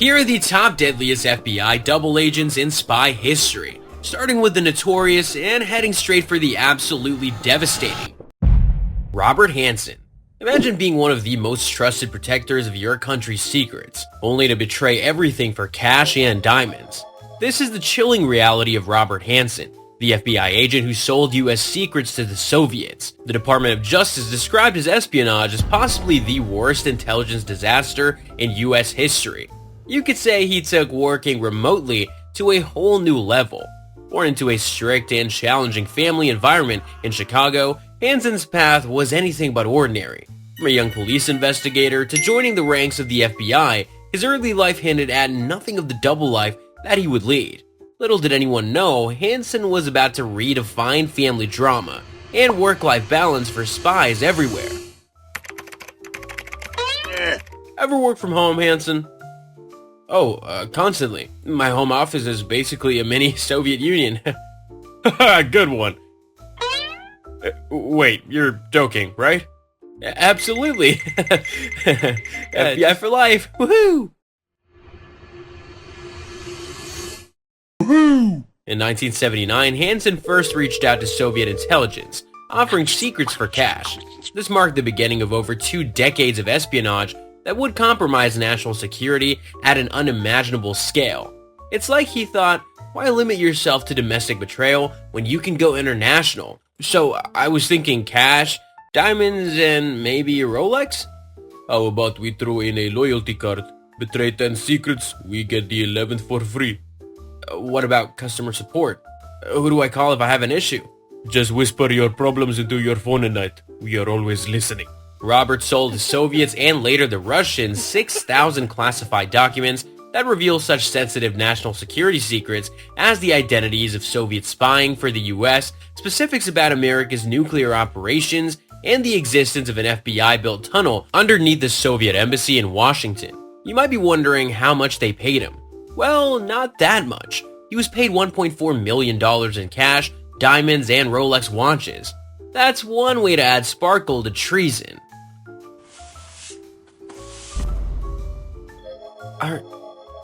Here are the top deadliest FBI double agents in spy history, starting with the notorious and heading straight for the absolutely devastating. Robert Hanssen. Imagine being one of the most trusted protectors of your country's secrets, only to betray everything for cash and diamonds. This is the chilling reality of Robert Hanssen, the FBI agent who sold US secrets to the Soviets. The Department of Justice described his espionage as possibly the worst intelligence disaster in US history. You could say he took working remotely to a whole new level. Born into a strict and challenging family environment in Chicago, Hanssen's path was anything but ordinary. From a young police investigator to joining the ranks of the FBI, his early life hinted at nothing of the double life that he would lead. Little did anyone know, Hanssen was about to redefine family drama and work-life balance for spies everywhere. Ever work from home, Hanssen? Oh, constantly. My home office is basically a mini Soviet Union. Good one. Wait, you're joking, right? Absolutely. FBI for life. Woohoo! In 1979, Hanssen first reached out to Soviet intelligence, offering secrets for cash. This marked the beginning of over 2 decades of espionage that would compromise national security at an unimaginable scale. It's like he thought, why limit yourself to domestic betrayal when you can go international? So I was thinking cash, diamonds, and maybe a Rolex? How about we throw in a loyalty card? Betray 10 secrets, we get the 11th for free. What about customer support? Who do I call if I have an issue? Just whisper your problems into your phone at night. We are always listening. Robert sold the Soviets and later the Russians 6,000 classified documents that reveal such sensitive national security secrets as the identities of Soviet spying for the US, specifics about America's nuclear operations, and the existence of an FBI-built tunnel underneath the Soviet embassy in Washington. You might be wondering how much they paid him. Well, not that much. He was paid $1.4 million in cash, diamonds, and Rolex watches. That's one way to add sparkle to treason.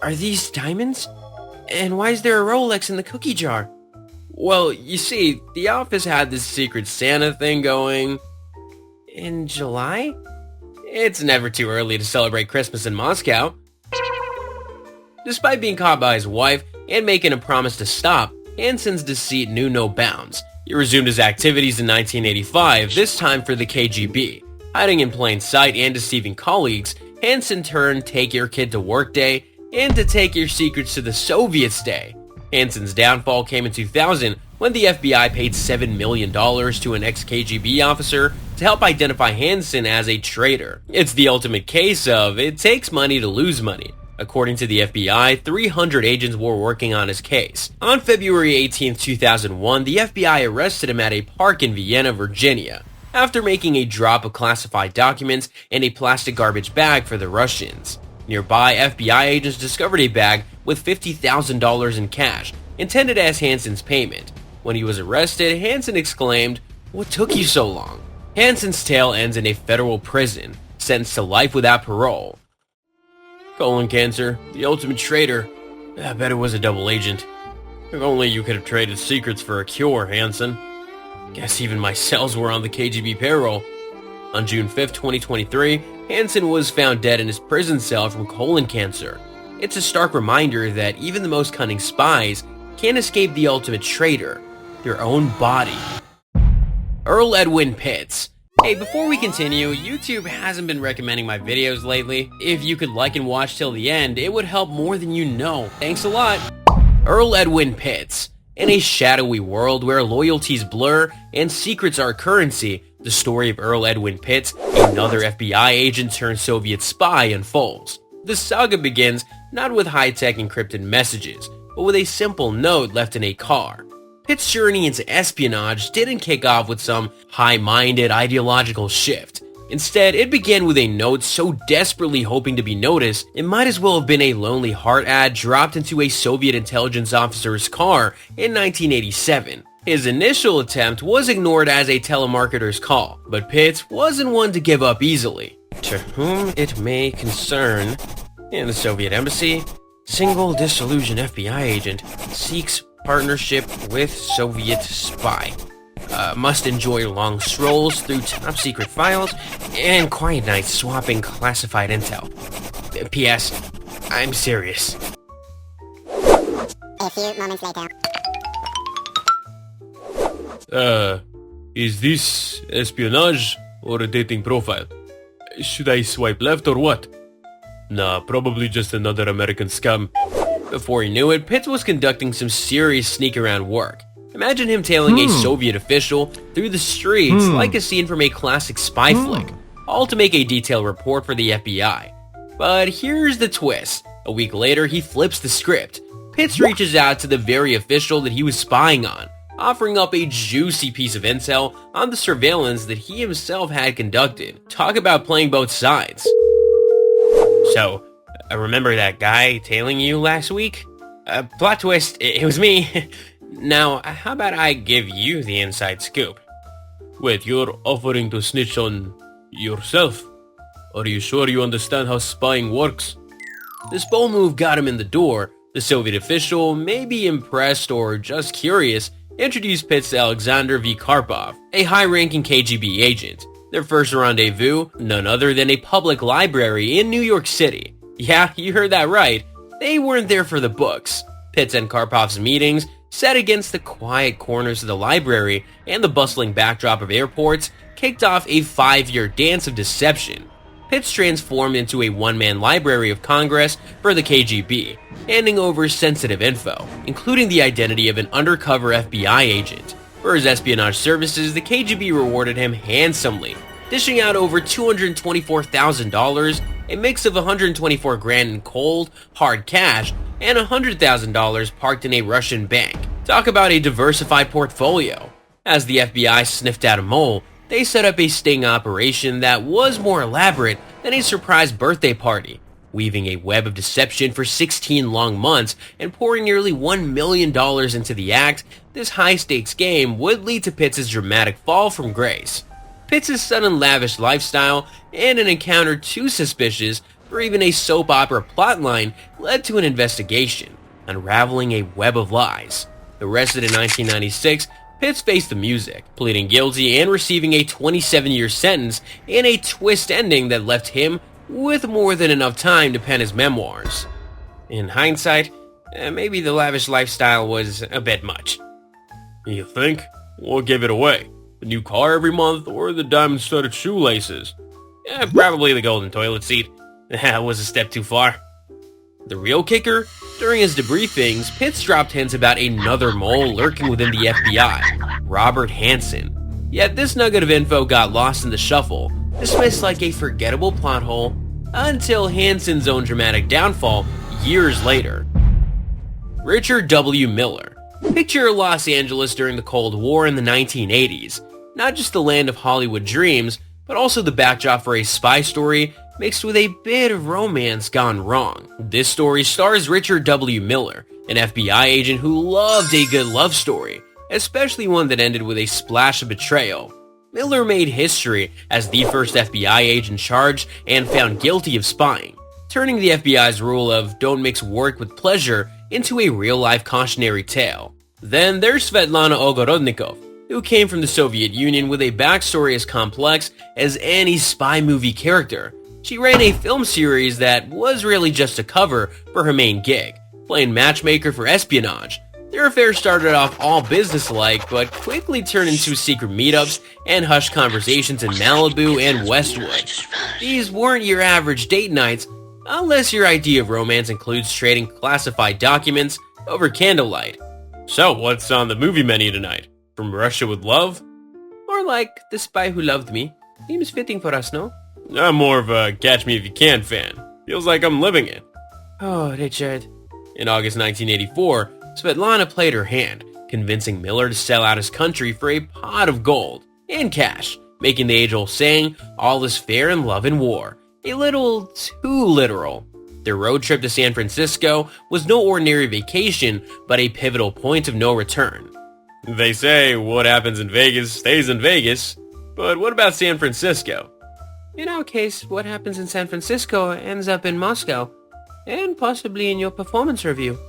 Are these diamonds? And why is there a Rolex in the cookie jar? Well, you see, the office had this secret Santa thing going in July? It's never too early to celebrate Christmas in Moscow. Despite being caught by his wife and making a promise to stop, Hanssen's deceit knew no bounds. He resumed his activities in 1985, this time for the KGB. Hiding in plain sight and deceiving colleagues, Hanssen turned Take Your Kid to Work Day into Take Your Secrets to the Soviets Day. Hanssen's downfall came in 2000 when the FBI paid $7 million to an ex-KGB officer to help identify Hanssen as a traitor. It's the ultimate case of it takes money to lose money. According to the FBI, 300 agents were working on his case. On February 18, 2001, the FBI arrested him at a park in Vienna, Virginia, after making a drop of classified documents in a plastic garbage bag for the Russians. Nearby, FBI agents discovered a bag with $50,000 in cash, intended as Hanssen's payment. When he was arrested, Hanssen exclaimed, "What took you so long?" Hanssen's tale ends in a federal prison, sentenced to life without parole. Colon cancer, the ultimate traitor. I bet it was a double agent. If only you could have traded secrets for a cure, Hanssen. Guess even my cells were on the KGB payroll. On June 5, 2023, Hanssen was found dead in his prison cell from colon cancer. It's a stark reminder that even the most cunning spies can't escape the ultimate traitor, their own body. Earl Edwin Pitts. Hey, before we continue, YouTube hasn't been recommending my videos lately. If you could like and watch till the end, it would help more than you know. Thanks a lot. Earl Edwin Pitts. In a shadowy world where loyalties blur and secrets are currency, the story of Earl Edwin Pitts, another FBI agent turned Soviet spy, unfolds. The saga begins not with high-tech encrypted messages, but with a simple note left in a car. Pitt's journey into espionage didn't kick off with some high-minded ideological shift. Instead, it began with a note so desperately hoping to be noticed, it might as well have been a Lonely Heart ad dropped into a Soviet intelligence officer's car in 1987. His initial attempt was ignored as a telemarketer's call, but Pitts wasn't one to give up easily. To whom it may concern, In the Soviet embassy, single disillusioned FBI agent seeks partnership with Soviet spy. Must enjoy long strolls through top-secret files and quiet nights swapping classified intel. P.S. I'm serious. A few moments later. Is this espionage or a dating profile? Should I swipe left or what? Nah, probably just another American scam. Before he knew it, Pitts was conducting some serious sneak-around work. Imagine him tailing a Soviet official through the streets like a scene from a classic spy flick, all to make a detailed report for the FBI. But here's the twist. A week later, he flips the script. Pitts reaches out to the very official that he was spying on, offering up a juicy piece of intel on the surveillance that he himself had conducted. Talk about playing both sides. So, remember that guy tailing you last week? Plot twist, it was me. Now, how about I give you the inside scoop? Wait, you're offering to snitch on yourself? Are you sure you understand how spying works? This bold move got him in the door. The Soviet official, maybe impressed or just curious, introduced Pitts to Alexander V. Karpov, a high-ranking KGB agent. Their first rendezvous, none other than a public library in New York City. Yeah, you heard that right. They weren't there for the books. Pitts and Karpov's meetings, set against the quiet corners of the library and the bustling backdrop of airports, kicked off a 5-year dance of deception. Pitts transformed into a one-man library of Congress for the KGB, handing over sensitive info, including the identity of an undercover FBI agent. For his espionage services, the KGB rewarded him handsomely, dishing out over $224,000, a mix of $124,000 in cold, hard cash, and $100,000 parked in a Russian bank. Talk about a diversified portfolio. As the FBI sniffed out a mole, they set up a sting operation that was more elaborate than a surprise birthday party, weaving a web of deception for 16 long months and pouring nearly $1 million into the act. This high-stakes game would lead to Pitts' dramatic fall from grace. Pitts' sudden lavish lifestyle and an encounter too suspicious for even a soap opera plotline led to an investigation, unraveling a web of lies. Arrested in 1996, Pitts faced the music, pleading guilty and receiving a 27-year sentence and a twist ending that left him with more than enough time to pen his memoirs. In hindsight, maybe the lavish lifestyle was a bit much. You think? What gave it away? A new car every month or the diamond-studded shoelaces? Probably the golden toilet seat. That was a step too far. The real kicker? During his debriefings, Pitts dropped hints about another mole lurking within the FBI, Robert Hanssen. Yet this nugget of info got lost in the shuffle, dismissed like a forgettable plot hole, until Hanssen's own dramatic downfall years later. Richard W. Miller. Picture Los Angeles during the Cold War in the 1980s. Not just the land of Hollywood dreams, but also the backdrop for a spy story mixed with a bit of romance gone wrong. This story stars Richard W. Miller, an FBI agent who loved a good love story, especially one that ended with a splash of betrayal. Miller made history as the first FBI agent charged and found guilty of spying, turning the FBI's rule of don't mix work with pleasure into a real-life cautionary tale. Then there's Svetlana Ogorodnikov, who came from the Soviet Union with a backstory as complex as any spy movie character. She ran a film series that was really just a cover for her main gig, playing matchmaker for espionage. Their affair started off all business-like, but quickly turned into secret meetups and hushed conversations in Malibu and Westwood. These weren't your average date nights, unless your idea of romance includes trading classified documents over candlelight. So, what's on the movie menu tonight? From Russia with Love? Or like The Spy Who Loved Me. Seems fitting for us, no? I'm more of a Catch Me If You Can fan. Feels like I'm living it. Oh, Richard. In August 1984, Svetlana played her hand, convincing Miller to sell out his country for a pot of gold and cash, making the age-old saying, all is fair in love and war, a little too literal. Their road trip to San Francisco was no ordinary vacation, but a pivotal point of no return. They say what happens in Vegas stays in Vegas, but what about San Francisco? In our case, what happens in San Francisco ends up in Moscow. and possibly in your performance review.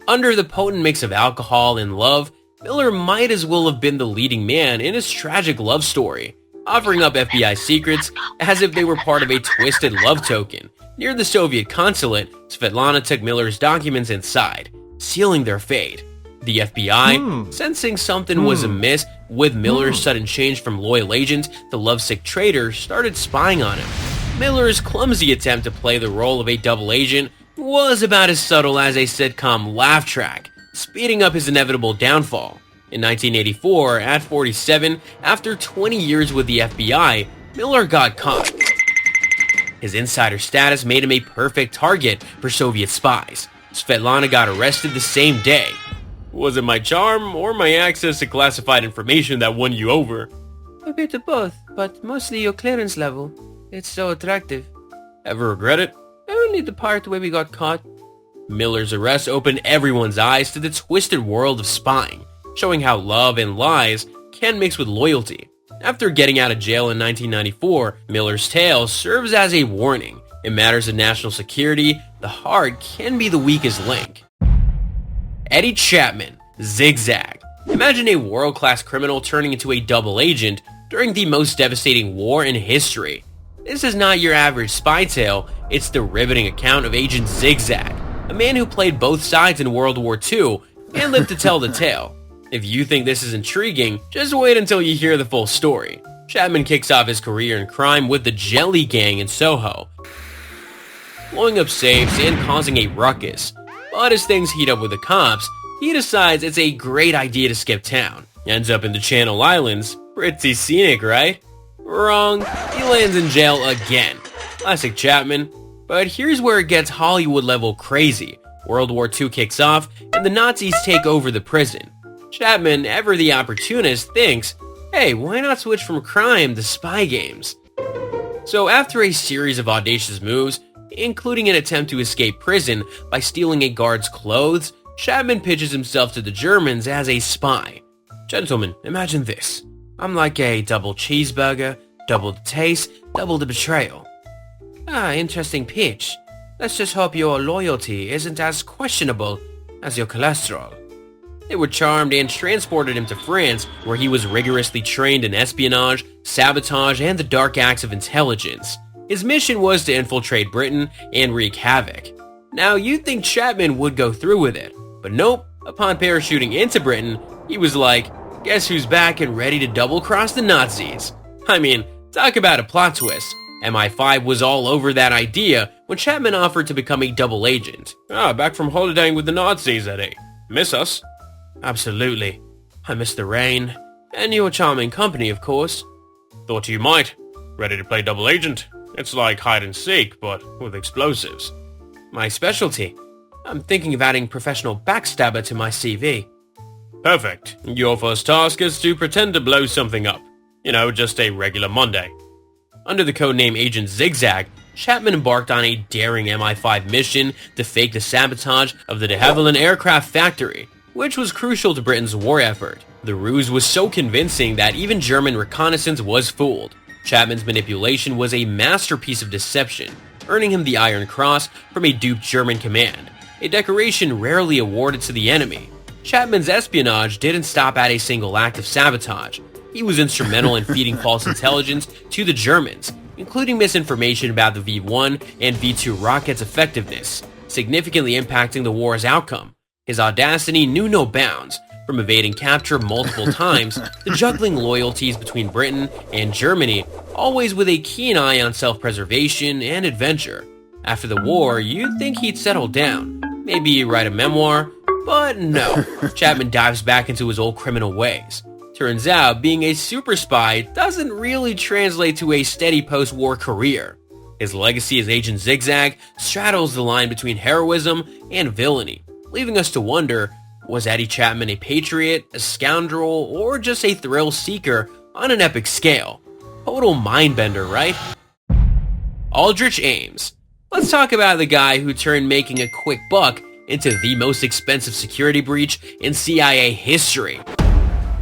Under the potent mix of alcohol and love, Miller might as well have been the leading man in his tragic love story, offering up FBI secrets as if they were part of a twisted love token. Near the Soviet consulate, Svetlana took Miller's documents inside, sealing their fate. The FBI, sensing something was amiss with Miller's sudden change from loyal agent to lovesick traitor, started spying on him. Miller's clumsy attempt to play the role of a double agent was about as subtle as a sitcom laugh track, speeding up his inevitable downfall. In 1984, at 47, after 20 years with the FBI, Miller got caught. His insider status made him a perfect target for Soviet spies. Svetlana got arrested the same day. Was it my charm or my access to classified information that won you over? A bit of both, but mostly your clearance level. It's so attractive. Ever regret it? Only the part where we got caught. Miller's arrest opened everyone's eyes to the twisted world of spying, showing how love and lies can mix with loyalty. After getting out of jail in 1994, Miller's tale serves as a warning. In matters of national security, the heart can be the weakest link. Eddie Chapman, Zigzag. Imagine a world-class criminal turning into a double agent during the most devastating war in history. This is not your average spy tale, it's the riveting account of Agent Zigzag, a man who played both sides in World War II and lived to tell the tale. If you think this is intriguing, just wait until you hear the full story. Chapman kicks off his career in crime with the Jelly Gang in Soho, blowing up safes and causing a ruckus. But as things heat up with the cops, he decides it's a great idea to skip town. Ends up in the Channel Islands. Pretty scenic, right? Wrong. He lands in jail again. Classic Chapman. But here's where it gets Hollywood level crazy. World War II kicks off, and the Nazis take over the prison. Chapman, ever the opportunist, thinks, hey, why not switch from crime to spy games? So after a series of audacious moves, including an attempt to escape prison by stealing a guard's clothes, Chapman pitches himself to the Germans as a spy. Gentlemen, imagine this. I'm like a double cheeseburger, double the taste, double the betrayal. Interesting pitch. Let's just hope your loyalty isn't as questionable as your cholesterol. They were charmed and transported him to France, where he was rigorously trained in espionage, sabotage, and the dark acts of intelligence. His mission was to infiltrate Britain and wreak havoc. Now, you'd think Chapman would go through with it, but nope. Upon parachuting into Britain, he was like, guess who's back and ready to double-cross the Nazis? I mean, talk about a plot twist. MI5 was all over that idea when Chapman offered to become a double agent. Back from holidaying with the Nazis, Eddie. Miss us? Absolutely. I miss the rain. And your charming company, of course. Thought you might. Ready to play double agent? It's like hide and seek, but with explosives. My specialty. I'm thinking of adding professional backstabber to my CV. Perfect. Your first task is to pretend to blow something up. You know, just a regular Monday. Under the codename Agent Zigzag, Chapman embarked on a daring MI5 mission to fake the sabotage of the de Havilland aircraft factory, which was crucial to Britain's war effort. The ruse was so convincing that even German reconnaissance was fooled. Chapman's manipulation was a masterpiece of deception, earning him the Iron Cross from a duped German command, a decoration rarely awarded to the enemy. Chapman's espionage didn't stop at a single act of sabotage. He was instrumental in feeding false intelligence to the Germans, including misinformation about the V-1 and V-2 rockets' effectiveness, significantly impacting the war's outcome. His audacity knew no bounds, from evading capture multiple times to juggling loyalties between Britain and Germany, always with a keen eye on self-preservation and adventure. After the war, you'd think he'd settle down, maybe write a memoir, but no. Chapman dives back into his old criminal ways. Turns out, being a super spy doesn't really translate to a steady post-war career. His legacy as Agent Zigzag straddles the line between heroism and villainy, leaving us to wonder, was Eddie Chapman a patriot, a scoundrel, or just a thrill seeker on an epic scale? Total mindbender, right? Aldrich Ames. Let's talk about the guy who turned making a quick buck into the most expensive security breach in CIA history.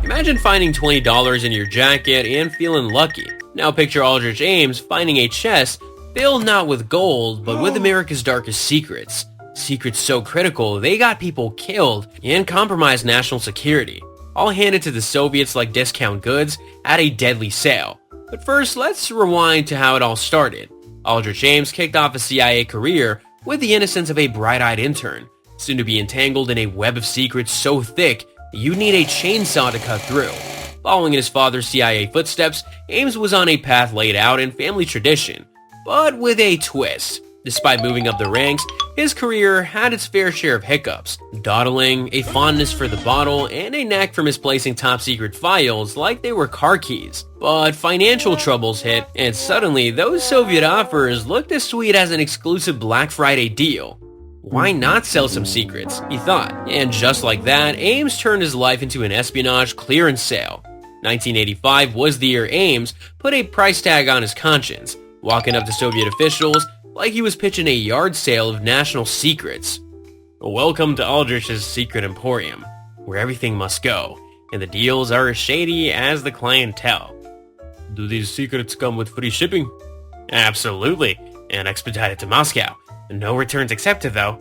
Imagine finding $20 in your jacket and feeling lucky. Now picture Aldrich Ames finding a chest filled not with gold, but with America's darkest secrets. secrets so critical they got people killed and compromised national security, all handed to the Soviets like discount goods at a deadly sale. But first, let's rewind to how it all started. Aldrich Ames kicked off a CIA career with the innocence of a bright-eyed intern, soon to be entangled in a web of secrets so thick you'd need a chainsaw to cut through. Following in his father's CIA footsteps, Ames was on a path laid out in family tradition, but with a twist. Despite moving up the ranks, his career had its fair share of hiccups, dawdling, a fondness for the bottle, and a knack for misplacing top-secret files like they were car keys. But financial troubles hit, and suddenly those Soviet offers looked as sweet as an exclusive Black Friday deal. Why not sell some secrets, he thought. And just like that, Ames turned his life into an espionage clearance sale. 1985 was the year Ames put a price tag on his conscience, walking up to Soviet officials like he was pitching a yard sale of national secrets. Welcome to Aldrich's Secret Emporium, where everything must go, and the deals are as shady as the clientele. Do these secrets come with free shipping? Absolutely, and expedited to Moscow. No returns accepted, though.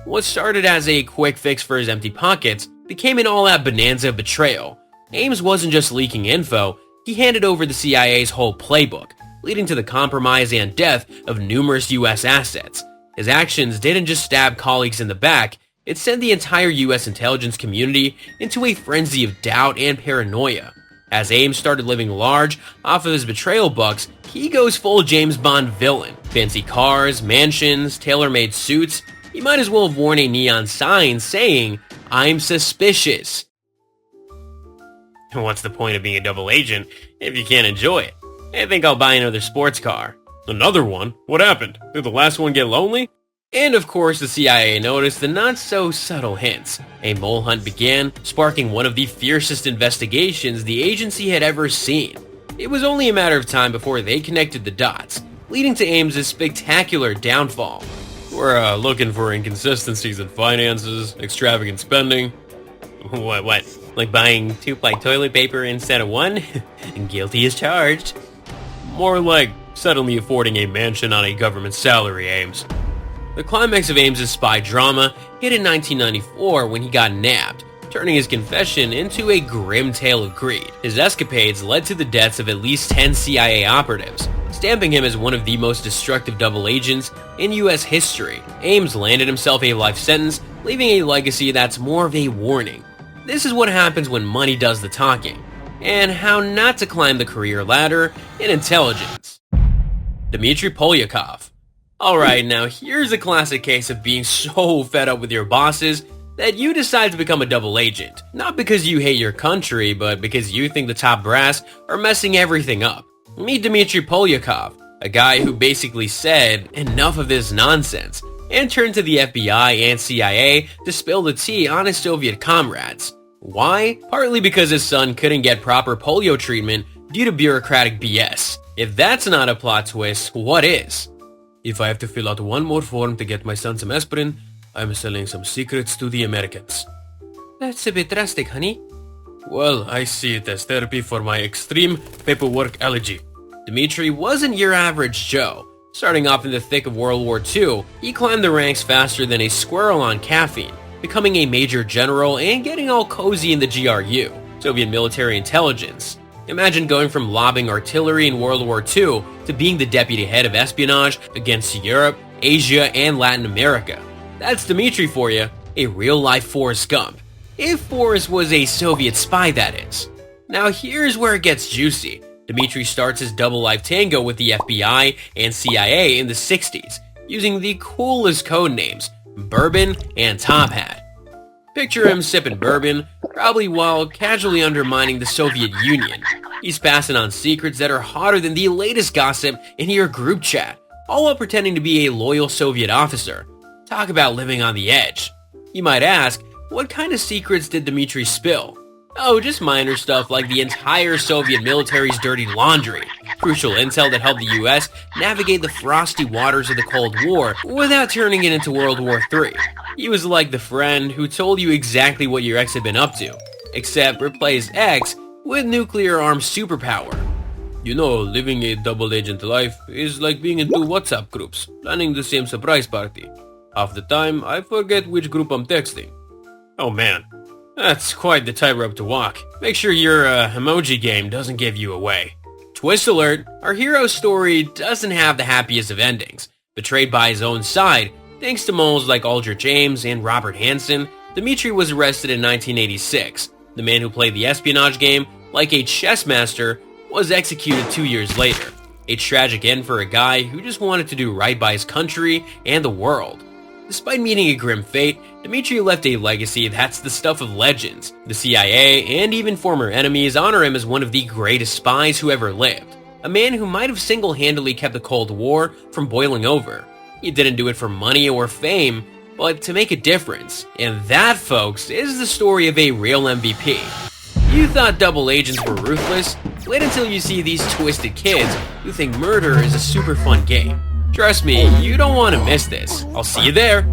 What started as a quick fix for his empty pockets became an all-out bonanza of betrayal. Ames wasn't just leaking info, he handed over the CIA's whole playbook, leading to the compromise and death of numerous US assets. His actions didn't just stab colleagues in the back, it sent the entire US intelligence community into a frenzy of doubt and paranoia. As Ames started living large off of his betrayal bucks, he goes full James Bond villain. Fancy cars, mansions, tailor-made suits. He might as well have worn a neon sign saying, "I'm suspicious." What's the point of being a double agent if you can't enjoy it? I think I'll buy another sports car. Another one? What happened? Did the last one get lonely? And of course, the CIA noticed the not-so-subtle hints. A mole hunt began, sparking one of the fiercest investigations the agency had ever seen. It was only a matter of time before they connected the dots, leading to Ames's spectacular downfall. We're looking for inconsistencies in finances, extravagant spending. What? Like buying 2-ply toilet paper instead of one? Guilty as charged. More like suddenly affording a mansion on a government salary, Ames. The climax of Ames's spy drama hit in 1994 when he got nabbed, turning his confession into a grim tale of greed. His escapades led to the deaths of at least 10 CIA operatives, stamping him as one of the most destructive double agents in US history. Ames landed himself a life sentence, leaving a legacy that's more of a warning. This is what happens when money does the talking, and how not to climb the career ladder in intelligence. Dmitri Polyakov. Alright, now here's a classic case of being so fed up with your bosses that you decide to become a double agent. Not because you hate your country, but because you think the top brass are messing everything up. Meet Dmitri Polyakov, a guy who basically said, "Enough of this nonsense," and turned to the FBI and CIA to spill the tea on his Soviet comrades. Why? Partly because his son couldn't get proper polio treatment due to bureaucratic BS. If that's not a plot twist, what is? If I have to fill out one more form to get my son some aspirin, I'm selling some secrets to the Americans. That's a bit drastic, honey. Well, I see it as therapy for my extreme paperwork allergy. Dmitri wasn't your average Joe. Starting off in the thick of World War II, he climbed the ranks faster than a squirrel on caffeine, becoming a major general and getting all cozy in the GRU, Soviet military intelligence. Imagine going from lobbing artillery in World War II to being the deputy head of espionage against Europe, Asia, and Latin America. That's Dmitri for you, a real-life Forrest Gump. If Forrest was a Soviet spy, that is. Now here's where it gets juicy. Dmitri starts his double-life tango with the FBI and CIA in the 60s, using the coolest code names, Bourbon and Top Hat. Picture him sipping bourbon, probably while casually undermining the Soviet Union. He's passing on secrets that are hotter than the latest gossip in your group chat, all while pretending to be a loyal Soviet officer. Talk about living on the edge. You might ask, what kind of secrets did Dmitri spill? Oh, just minor stuff like the entire Soviet military's dirty laundry, crucial intel that helped the US navigate the frosty waters of the Cold War without turning it into World War III. He was like the friend who told you exactly what your ex had been up to, except replaced X with nuclear-armed superpower. You know, living a double agent life is like being in two WhatsApp groups, planning the same surprise party. Half the time, I forget which group I'm texting. Oh man, that's quite the tightrope to walk. Make sure your emoji game doesn't give you away. Twist alert, our hero's story doesn't have the happiest of endings. Betrayed by his own side, thanks to moles like Aldrich Ames and Robert Hanssen, Dmitri was arrested in 1986. The man who played the espionage game like a chess master was executed 2 years later. A tragic end for a guy who just wanted to do right by his country and the world. Despite meeting a grim fate, Dmitri left a legacy that's the stuff of legends. The CIA and even former enemies honor him as one of the greatest spies who ever lived. A man who might have single-handedly kept the Cold War from boiling over. He didn't do it for money or fame, but to make a difference. And that, folks, is the story of a real MVP. You thought double agents were ruthless? Wait until you see these twisted kids who think murder is a super fun game. Trust me, you don't want to miss this. I'll see you there.